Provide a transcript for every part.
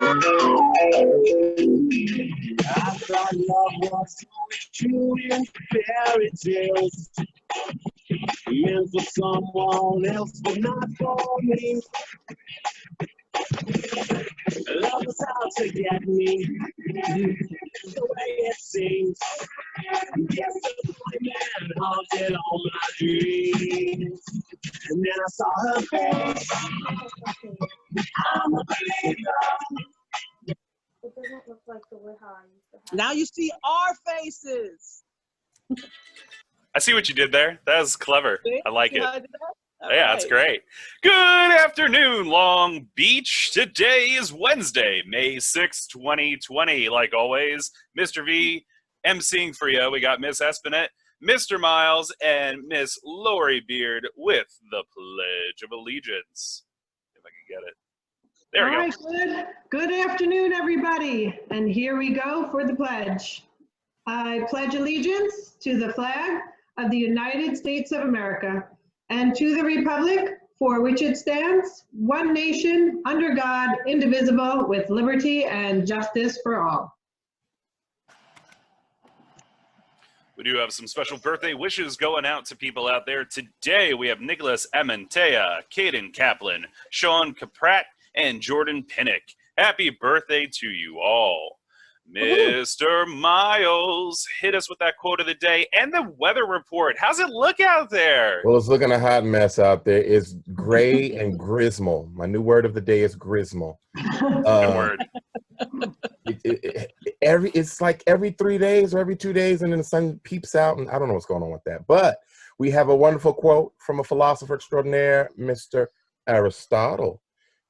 I thought love was only true in fairy tales, meant for someone else, but not for me. Love is out to get me, the way it seems. Disappointment haunted all my dreams. And then I saw her face. I'm a believer. It doesn't look like the way how I used to have. Now you see our faces. I see what you did there. That was clever. See? I like See it. how I did that? All Yeah, right. that's great. Good afternoon, Long Beach. Today is Wednesday, May 6th, 2020. Like always, Mr. V emceeing for you. We got Miss Espinette, Mr. Miles, and Miss Lori Beard with the Pledge of Allegiance. If I can get it. There we go. All right, good afternoon, everybody. And here we go for the pledge. I pledge allegiance to the flag of the United States of America and to the republic for which it stands, one nation, under God, indivisible, with liberty and justice for all. We do have some special birthday wishes going out to people out there. Today we have Nicholas Ementea, Caden Kaplan, Sean Caprat, and Jordan Pinnock. Happy birthday to you all. Mr. Miles, hit us with that quote of the day and the weather report. How's it look out there? Well, it's looking a hot mess out there. It's gray and grismal. My new word of the day is grismal. Good word. It's like every 3 days or every 2 days, and then the sun peeps out, and I don't know what's going on with that. But we have a wonderful quote from a philosopher extraordinaire, Mr. Aristotle.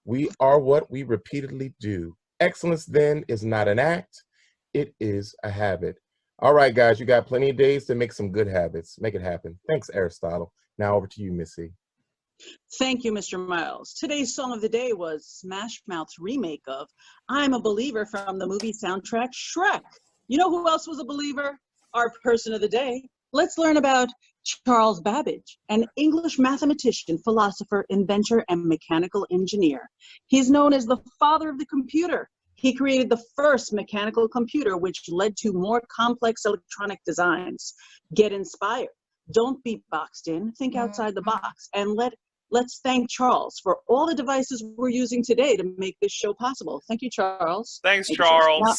We are what we repeatedly do. Excellence, then, is not an act. It is a habit. All right, guys, you got plenty of days to make some good habits. Make it happen. Thanks, Aristotle. Now over to you, Missy. Thank you, Mr. Miles. Today's song of the day was Smash Mouth's remake of I'm a Believer from the movie soundtrack Shrek. You know who else was a believer? Our person of the day. Let's learn about Charles Babbage, an English mathematician, philosopher, inventor, and mechanical engineer. He's known as the father of the computer. He created the first mechanical computer, which led to more complex electronic designs. Get inspired. Don't be boxed in. Think outside the box. And let's thank Charles for all the devices we're using today to make this show possible. Thank you, Charles. Thanks, Thank you, Charles. Now,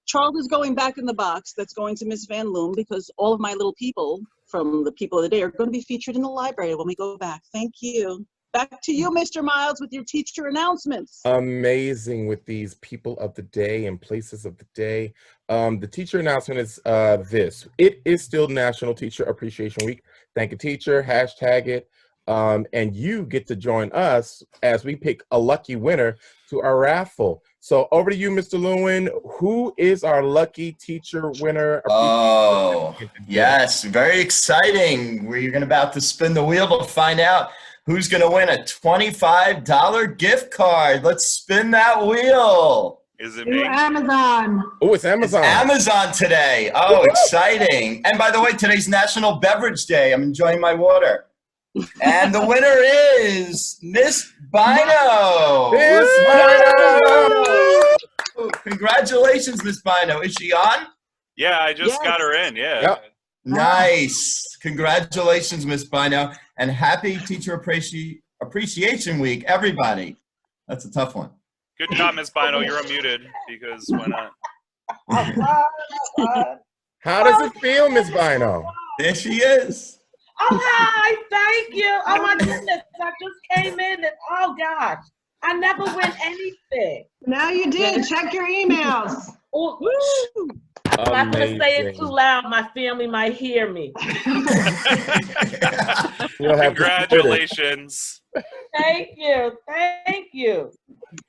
Charles is going back in the box. That's going to Miss Van Loom because all of my little people from the people of the day are going to be featured in the library when we go back. Thank you. Back to you, Mr. Miles, with your teacher announcements. Amazing with these people of the day and places of the day. The teacher announcement is this. It is still National Teacher Appreciation Week. Thank a teacher, hashtag it. And you get to join us as we pick a lucky winner to our raffle. So over to you, Mr. Lewin. Who is our lucky teacher winner? Oh, yes, very exciting. We're about to spin the wheel to find out who's going to win a $25 gift card. Let's spin that wheel. Is it me? Amazon. Oh, it's Amazon. It's Amazon today. Oh, exciting. And by the way, today's National Beverage Day. I'm enjoying my water. And the winner is Miss Bino. Miss Bino! Congratulations, Miss Bino. Is she on? Yeah, I just got her in. Yeah. Yep. Nice. Congratulations, Miss Bino. And happy Teacher Appreciation Week, everybody. That's a tough one. Good job, Miss Bino. You're unmuted because why not? How does it feel, Miss Bino? There she is. Oh, hi, thank you. Oh, my goodness. I just came in and, oh, gosh, I never win anything. Now you did. Check your emails. Oh, I'm not going to say it too loud. My family might hear me. Congratulations. Thank you. Thank you.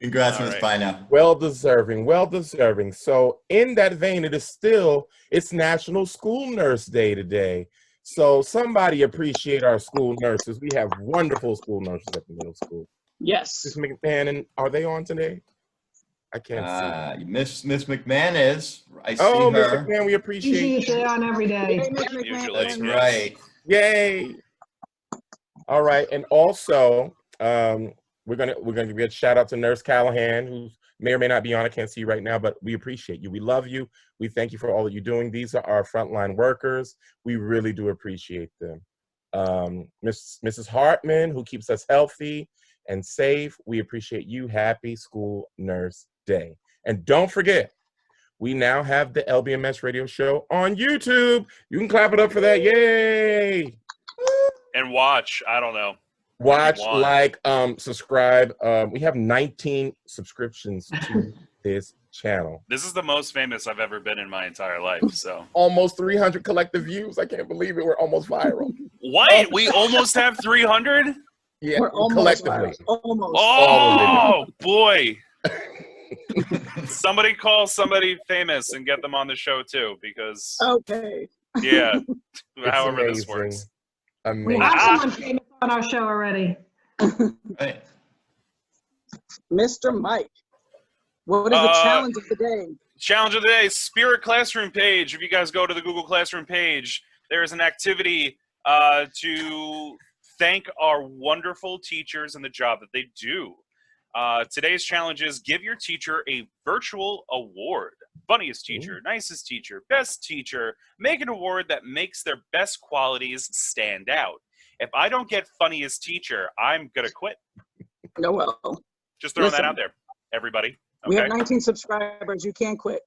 Congrats, Miss Bino. Well deserving, well deserving. So in that vein, it's National School Nurse Day today. So somebody appreciate our school nurses. We have wonderful school nurses at the middle school. Yes. Miss McMahon, are they on today? I can't see. Miss McMahon is. I see her. Miss her. McMahon, we appreciate She's on every day. That's right. Yay. All right. And also, we're gonna give a shout out to Nurse Callahan, who may or may not be on. I can't see you right now, but we appreciate you. We love you. We thank you for all that you're doing. These are our frontline workers. We really do appreciate them. Mrs. Hartman, who keeps us healthy and safe. We appreciate you. Happy School Nurse Day. And don't forget, we now have the LBMS radio show on YouTube. You can clap it up for that. Yay! And watch. I don't know. Watch, like, subscribe. We have 19 subscriptions to this channel. This is the most famous I've ever been in my entire life. So almost 300 collective views. I can't believe it. We're almost viral. What? We almost have 300? Yeah, We're almost collectively. Almost. Oh, boy. Somebody call somebody famous and get them on the show too, because Okay. yeah, It's however this amazing. works. We Amazing. have someone famous on our show already. Right. Mr. Mike, what is the challenge of the day? Challenge of the day, Spirit Classroom page. If you guys go to the Google Classroom page, there is an activity to thank our wonderful teachers and the job that they do. Today's challenge is give your teacher a virtual award. Funniest teacher, nicest teacher, best teacher. Make an award that makes their best qualities stand out. If I don't get funniest teacher, I'm going to quit. No, well, Just throwing listen, that out there, everybody. we have Okay? 19 subscribers. You can't quit.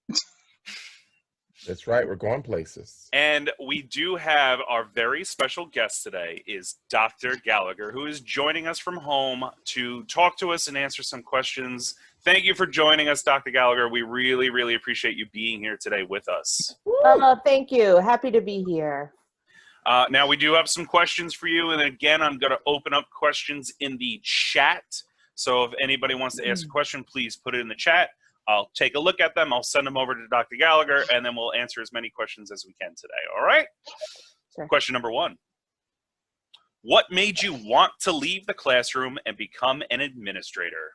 That's right. We're going places. And we do have our very special guest today is Dr. Gallagher, who is joining us from home to talk to us and answer some questions. Thank you for joining us, Dr. Gallagher. We really, really appreciate you being here today with us. Oh, thank you. Happy to be here. Now, we do have some questions for you. And again, I'm going to open up questions in the chat. So if anybody wants to ask a question, please put it in the chat. I'll take a look at them. I'll send them over to Dr. Gallagher, and then we'll answer as many questions as we can today. All right? Sure. Question number 1. What made you want to leave the classroom and become an administrator?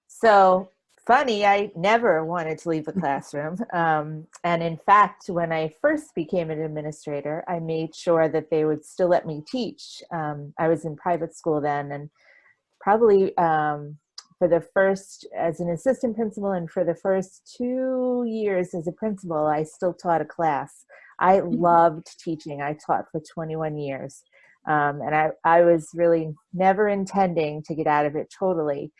So funny, I never wanted to leave the classroom. And in fact, when I first became an administrator, I made sure that they would still let me teach. I was in private school then, and probably for the first, as an assistant principal, and for the first 2 years as a principal, I still taught a class. I loved teaching. I taught for 21 years. And I was really never intending to get out of it totally.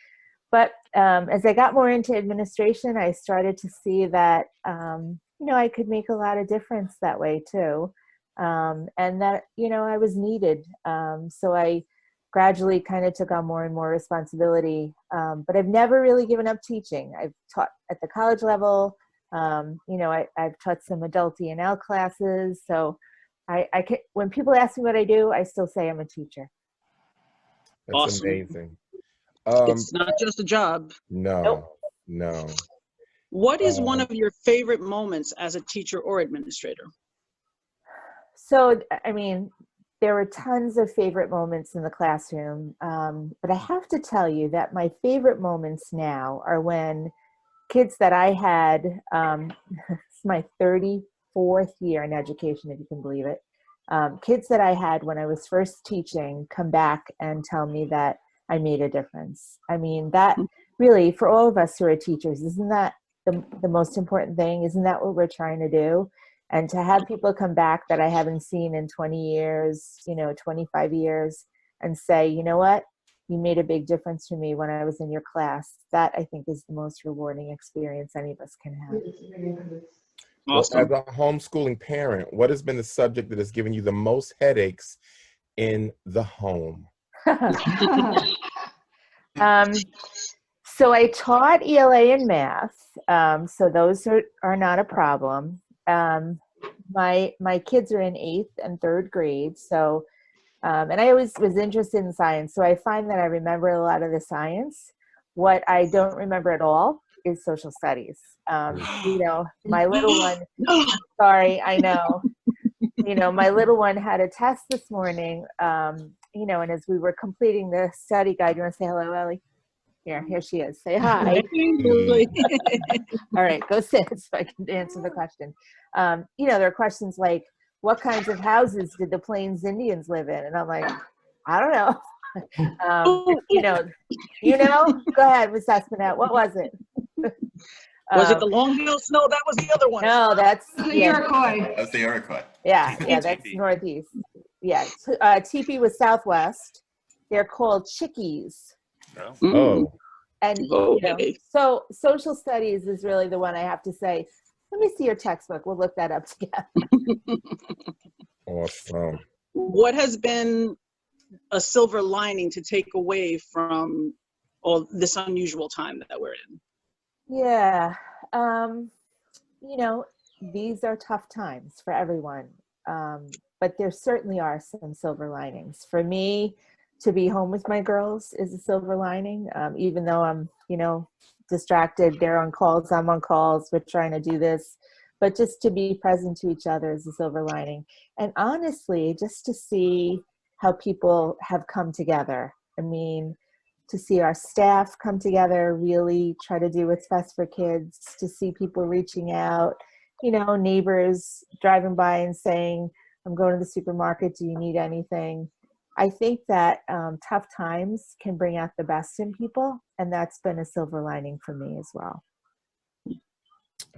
But as I got more into administration, I started to see that, I could make a lot of difference that way too. And that, I was needed. So I gradually kind of took on more and more responsibility. But I've never really given up teaching. I've taught at the college level. I've taught some adult E&L classes. So I can, when people ask me what I do, I still say I'm a teacher. That's Awesome. amazing. It's not just a job. No. What is one of your favorite moments as a teacher or administrator? So, I mean, there were tons of favorite moments in the classroom, but I have to tell you that my favorite moments now are when kids that I had, it's my 34th year in education, if you can believe it, kids that I had when I was first teaching come back and tell me that I made a difference. I mean, that really, for all of us who are teachers, isn't that the most important thing? Isn't that what we're trying to do? And to have people come back that I haven't seen in 20 years, 25 years, and say, you know what, you made a big difference to me when I was in your class. That, I think, is the most rewarding experience any of us can have. Awesome. Well, as a homeschooling parent, what has been the subject that has given you the most headaches in the home? So I taught ELA and math, so those are not a problem. My kids are in 8th and 3rd grade, so and I always was interested in science, so I find that I remember a lot of the science. What I don't remember at all is social studies. My little one, sorry, I know. My little one had a test this morning, and as we were completing the study guide, you want to say hello, Ellie? Here she is. Say hi. All right, go sit so I can answer the question. There are questions like, what kinds of houses did the Plains Indians live in? And I'm like, I don't know. You know, go ahead, Miss Espinette. What was it? Was it the Long Hill Snow? That was the other one. No, that's The yeah, Iroquois. That's the Iroquois. yeah, Teepee, yeah, that's teepee. northeast. Yeah, teepee was southwest. They're called chickies. No. Oh, And Okay. so social studies is really the one I have to say. Let me see your textbook. We'll look that up together. awesome. What has been a silver lining to take away from all this unusual time that we're in? Yeah, these are tough times for everyone, but there certainly are some silver linings. For me, to be home with my girls is a silver lining, even though I'm, distracted. They're on calls, I'm on calls, we're trying to do this, but just to be present to each other is a silver lining. And honestly, just to see how people have come together. I mean, to see our staff come together, really try to do what's best for kids, to see people reaching out, neighbors driving by and saying, I'm going to the supermarket, do you need anything? I think that tough times can bring out the best in people, and that's been a silver lining for me as well.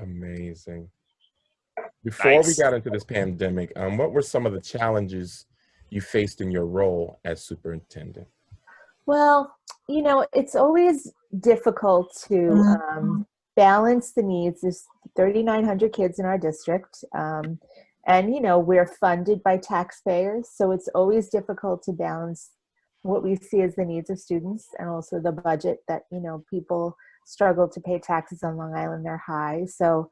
Amazing. Before we Nice. got into this pandemic, what were some of the challenges you faced in your role as superintendent? Well, it's always difficult to balance the needs. There's 3,900 kids in our district, and we're funded by taxpayers, so it's always difficult to balance what we see as the needs of students and also the budget that people struggle to pay taxes on Long Island. They're high, so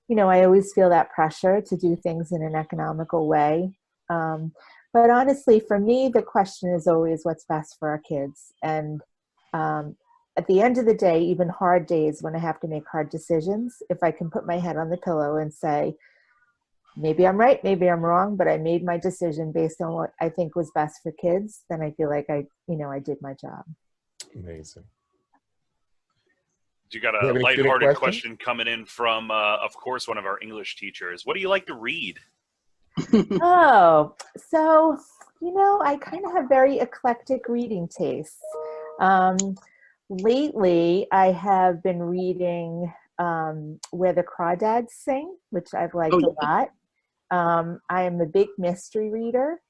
I always feel that pressure to do things in an economical way. But honestly, for me, the question is always what's best for our kids. And at the end of the day, even hard days when I have to make hard decisions, if I can put my head on the pillow and say, maybe I'm right, maybe I'm wrong, but I made my decision based on what I think was best for kids, then I feel like I did my job. Amazing. You got You a have any student lighthearted questions? question coming in from, of course, one of our English teachers. What do you like to read? Oh, so, I kind of have very eclectic reading tastes. Lately, I have been reading Where the Crawdads Sing, which I've liked a lot. I am a big mystery reader.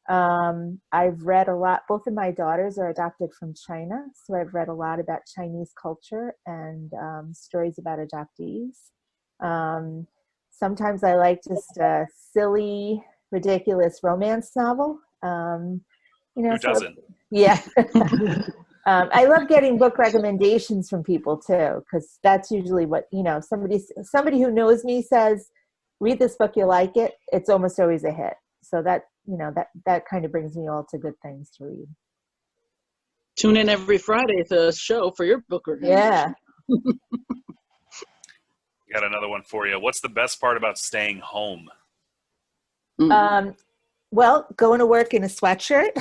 I've read a lot. Both of my daughters are adopted from China, so I've read a lot about Chinese culture and stories about adoptees. Sometimes I like just a silly, ridiculous romance novel. Who doesn't? Yeah. I love getting book recommendations from people too, because that's usually what, somebody who knows me says, read this book, you'll like it. It's almost always a hit. So that, that kind of brings me all to good things to read. Tune in every Friday to the show for your book review. Yeah. Got another one for you. What's the best part about staying home? Well, going to work in a sweatshirt.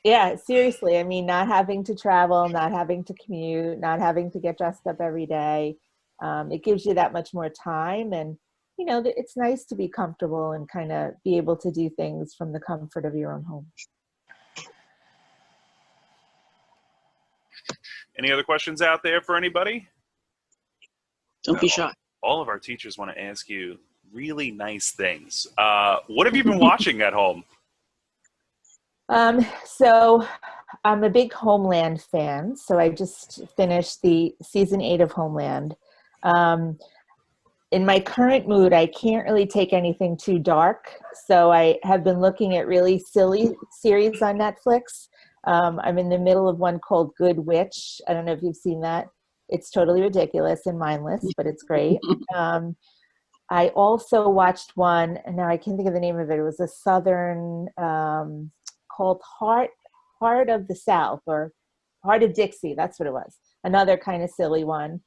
Yeah, seriously. I mean, not having to travel, not having to commute, not having to get dressed up every day. It gives you that much more time. And, it's nice to be comfortable and kind of be able to do things from the comfort of your own home. Any other questions out there for anybody? Don't be shy. All of our teachers want to ask you really nice things. What have you been watching at home? So I'm a big Homeland fan. So I just finished the season 8 of Homeland. In my current mood, I can't really take anything too dark. So I have been looking at really silly series on Netflix. I'm in the middle of one called Good Witch. I don't know if you've seen that. It's totally ridiculous and mindless, but it's great. I also watched one, and now I can't think of the name of it. It was a Southern called Heart of the South, or Heart of Dixie. That's what it was. Another kind of silly one.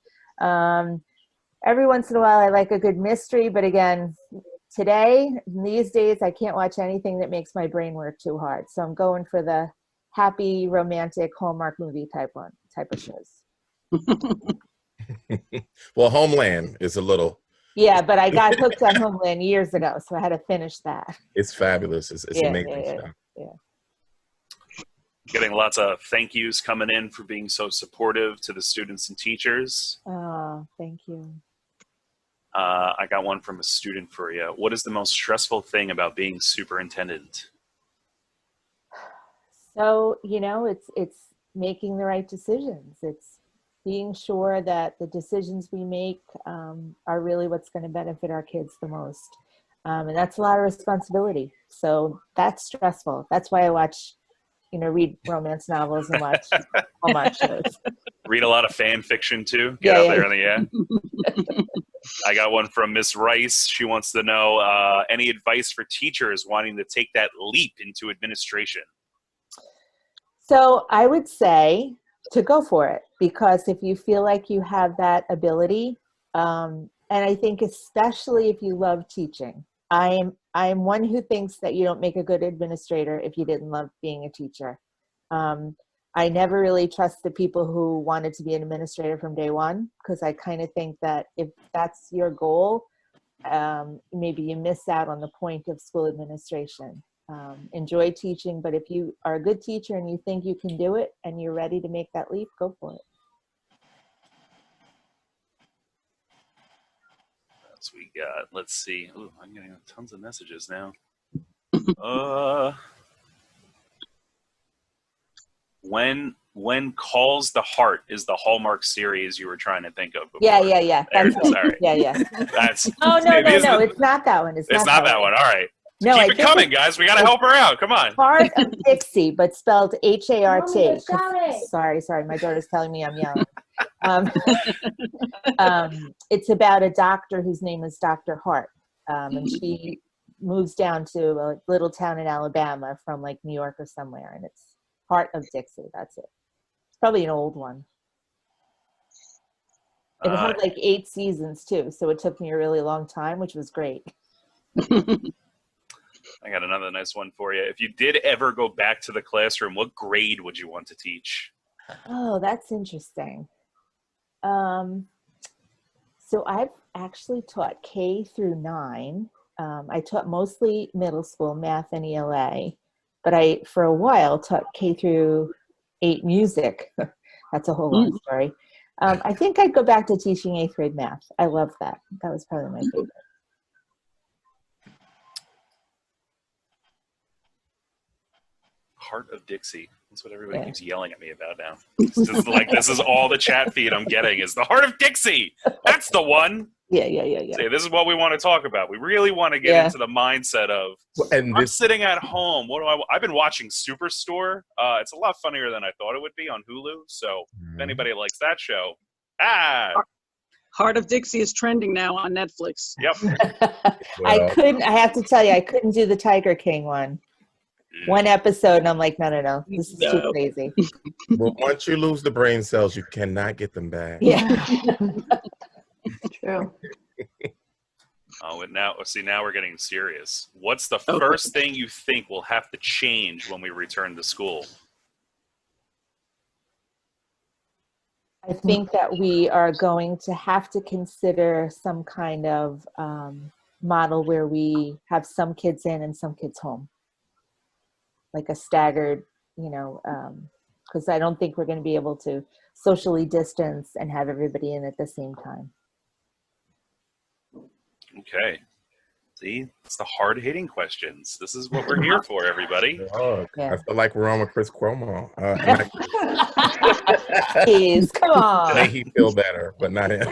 Every once in a while, I like a good mystery, but again, these days, I can't watch anything that makes my brain work too hard. So I'm going for the happy, romantic Hallmark movie type of shows. Well, Homeland is a little Yeah, but I got hooked on Homeland years ago, so I had to finish that. It's fabulous. It's Yeah, amazing yeah, stuff. yeah. Getting lots of thank yous coming in for being so supportive to the students and teachers. Oh, thank you. I got one from a student for you. What is the most stressful thing about being superintendent? So, it's making the right decisions. It's being sure that the decisions we make are really what's going to benefit our kids the most. And that's a lot of responsibility. So that's stressful. That's why I watch, read romance novels and watch Hallmark shows. Read a lot of fan fiction too. Get out there in the air. I got one from Miss Rice. She wants to know any advice for teachers wanting to take that leap into administration. So I would say to go for it, because if you feel like you have that ability, and I think especially if you love teaching, I'm one who thinks that you don't make a good administrator if you didn't love being a teacher. I never really trust the people who wanted to be an administrator from day one, because I kind of think that if that's your goal, maybe you miss out on the point of school administration. Enjoy teaching, but if you are a good teacher and you think you can do it and you're ready to make that leap, go for it. What we got? Let's see. Ooh, I'm getting tons of messages now. When Calls the Heart is the Hallmark series you were trying to think of before. Yeah. That's it. Sorry. Yeah. That's no. It's not that one. It's not that one. All right. No, Keep it coming, guys. We got to help her out. Come on. Heart of Dixie, but spelled H-A-R-T. Mommy, you're shouting. Sorry. My daughter's telling me I'm yelling. It's about a doctor whose name is Dr. Hart. And she moves down to a little town in Alabama from like New York or somewhere. And it's Heart of Dixie. That's it. It's probably an old one. It had like 8 seasons too. So it took me a really long time, which was great. I got another nice one for you. If you did ever go back to the classroom, what grade would you want to teach? Oh, that's interesting. So I've actually taught K through 9. I taught mostly middle school math and ELA, but I, for a while, taught K through 8 music. That's a whole long story. I think I'd go back to teaching 8th grade math. I love that. That was probably my favorite. Heart of Dixie. That's what everybody keeps yelling at me about now. This is all the chat feed I'm getting is the Heart of Dixie. That's the one. Yeah. See, this is what we want to talk about. We really want to get into the mindset of, I'm sitting at home. I've been watching Superstore. It's a lot funnier than I thought it would be on Hulu. So if anybody likes that show, Heart of Dixie is trending now on Netflix. Yep. I have to tell you, I couldn't do the Tiger King one. One episode, and I'm like, no, this is too crazy. Well, once you lose the brain cells, you cannot get them back. Yeah. True. And now we're getting serious. What's the first thing you think will have to change when we return to school? I think that we are going to have to consider some kind of model where we have some kids in and some kids home. Like a staggered, because I don't think we're going to be able to socially distance and have everybody in at the same time. Okay. See, it's the hard-hitting questions. This is what we're here for, everybody. I feel like we're on with Chris Cuomo. Please, come on. Make he feel better, but not him.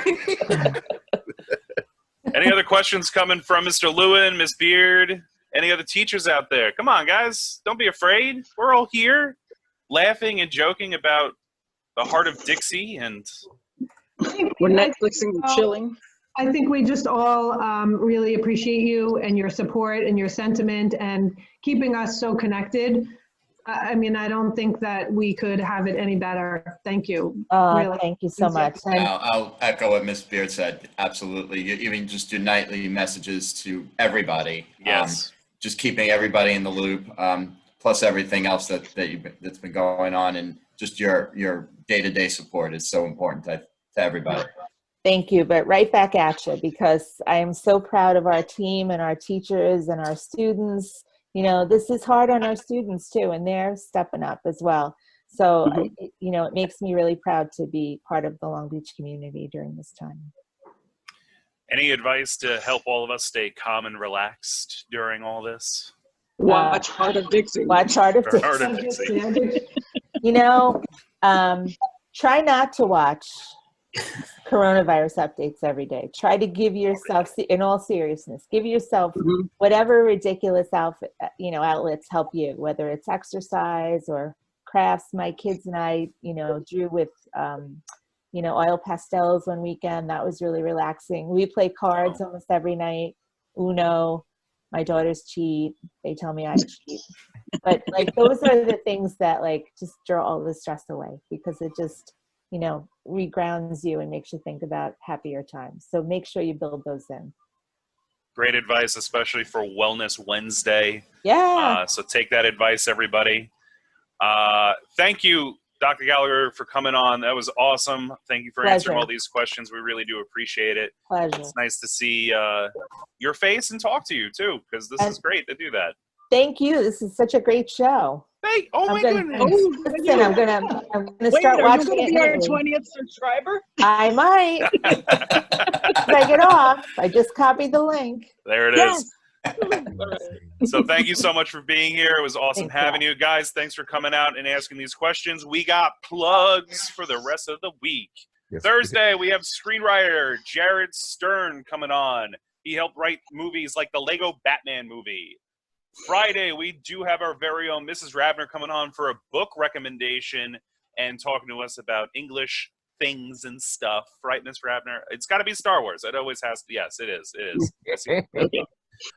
Any other questions coming from Mr. Lewin, Miss Beard? Any other teachers out there? Come on, guys. Don't be afraid. We're all here laughing and joking about the Heart of Dixie. And we're Netflixing and chilling. I think we just all really appreciate you and your support and your sentiment and keeping us so connected. I mean, I don't think that we could have it any better. Thank you. Really. Thank you so much. I'll echo what Ms. Beard said. Absolutely. You even just do nightly messages to everybody. Yes. Just keeping everybody in the loop, plus everything else that's been going on, and just your day-to-day support is so important to everybody. Thank you, but right back at you, because I am so proud of our team and our teachers and our students. You know, this is hard on our students too, and they're stepping up as well. So, you know, it makes me really proud to be part of the Long Beach community during this time. Any advice to help all of us stay calm and relaxed during all this? Watch Heart of Dixie. Watch Heart of For Heart of Dixie. Dixie. You know, try not to watch coronavirus updates every day. Try to give yourself, in all seriousness, give yourself whatever ridiculous outlets help you, whether it's exercise or crafts. My kids and I, you know, drew with, you know, oil pastels one weekend. That was really relaxing. We play cards almost every night. Uno. My daughters cheat. They tell me I cheat. But like, those are the things that like just draw all the stress away, because it just, you know, regrounds you and makes you think about happier times. So make sure you build those in. Great advice, especially for Wellness Wednesday. Yeah. So take that advice, everybody. Thank you, Dr. Gallagher, for coming on. That was awesome. Thank you for answering all these questions. We really do appreciate it. Pleasure. It's nice to see your face and talk to you, too, because this is great to do that. Thank you. This is such a great show. Hey, my goodness. Listen, I'm gonna start watching it. Are you going to be our 20th subscriber? I might. When I get off, I just copied the link. There it is. So thank you so much for being here. It was awesome having you. Guys, thanks for coming out and asking these questions. We got plugs for the rest of the week. Yes. Thursday, we have screenwriter Jared Stern coming on. He helped write movies like the Lego Batman movie. Friday, we do have our very own Mrs. Rabner coming on for a book recommendation and talking to us about English things and stuff. Right, Miss Rabner? It's got to be Star Wars. It always has to. Yes, it is. It is.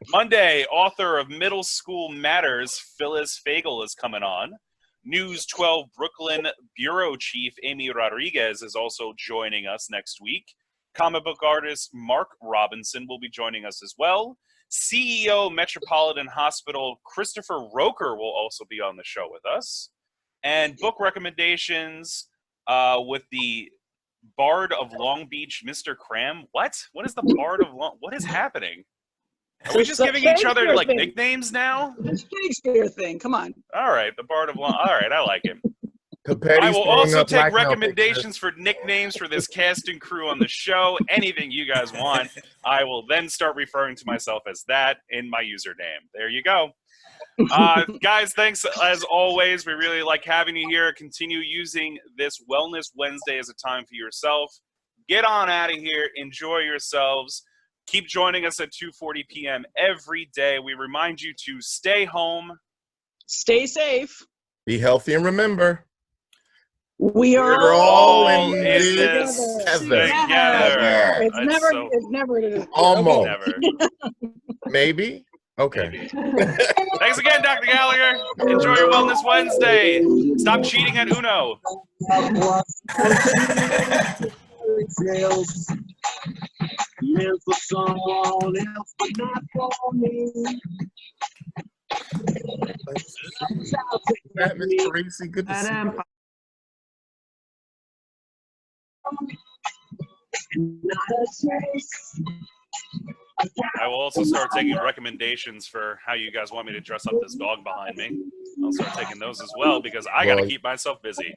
Monday, author of Middle School Matters, Phyllis Fagel, is coming on. News 12 Brooklyn Bureau Chief Amy Rodriguez is also joining us next week. Comic book artist Mark Robinson will be joining us as well. CEO Metropolitan Hospital Christopher Roker will also be on the show with us. And book recommendations with the Bard of Long Beach, Mr. Cram. What? What is the Bard of Long? What is happening? Are we just giving each other like nicknames now? It's a Shakespeare thing. Come on. All right, the Bard of Long. All right, I like him. I will also take recommendations for nicknames for this cast and crew on the show. Anything you guys want, I will then start referring to myself as that in my username. There you go. Guys, thanks as always. We really like having you here. Continue using this Wellness Wednesday as a time for yourself. Get on out of here. Enjoy yourselves. Keep joining us at 2:40 p.m. every day. We remind you to stay home. Stay safe. Be healthy, and remember, we're all in this together. It's never almost. Never. Maybe? Okay. Thanks again, Dr. Gallagher. Enjoy your Wellness Wednesday. Stop cheating at Uno. Meant for someone else, but not for me. Mr. Reese, good to see you. I will also start taking recommendations for how you guys want me to dress up this dog behind me. I'll start taking those as well because I got to keep myself busy.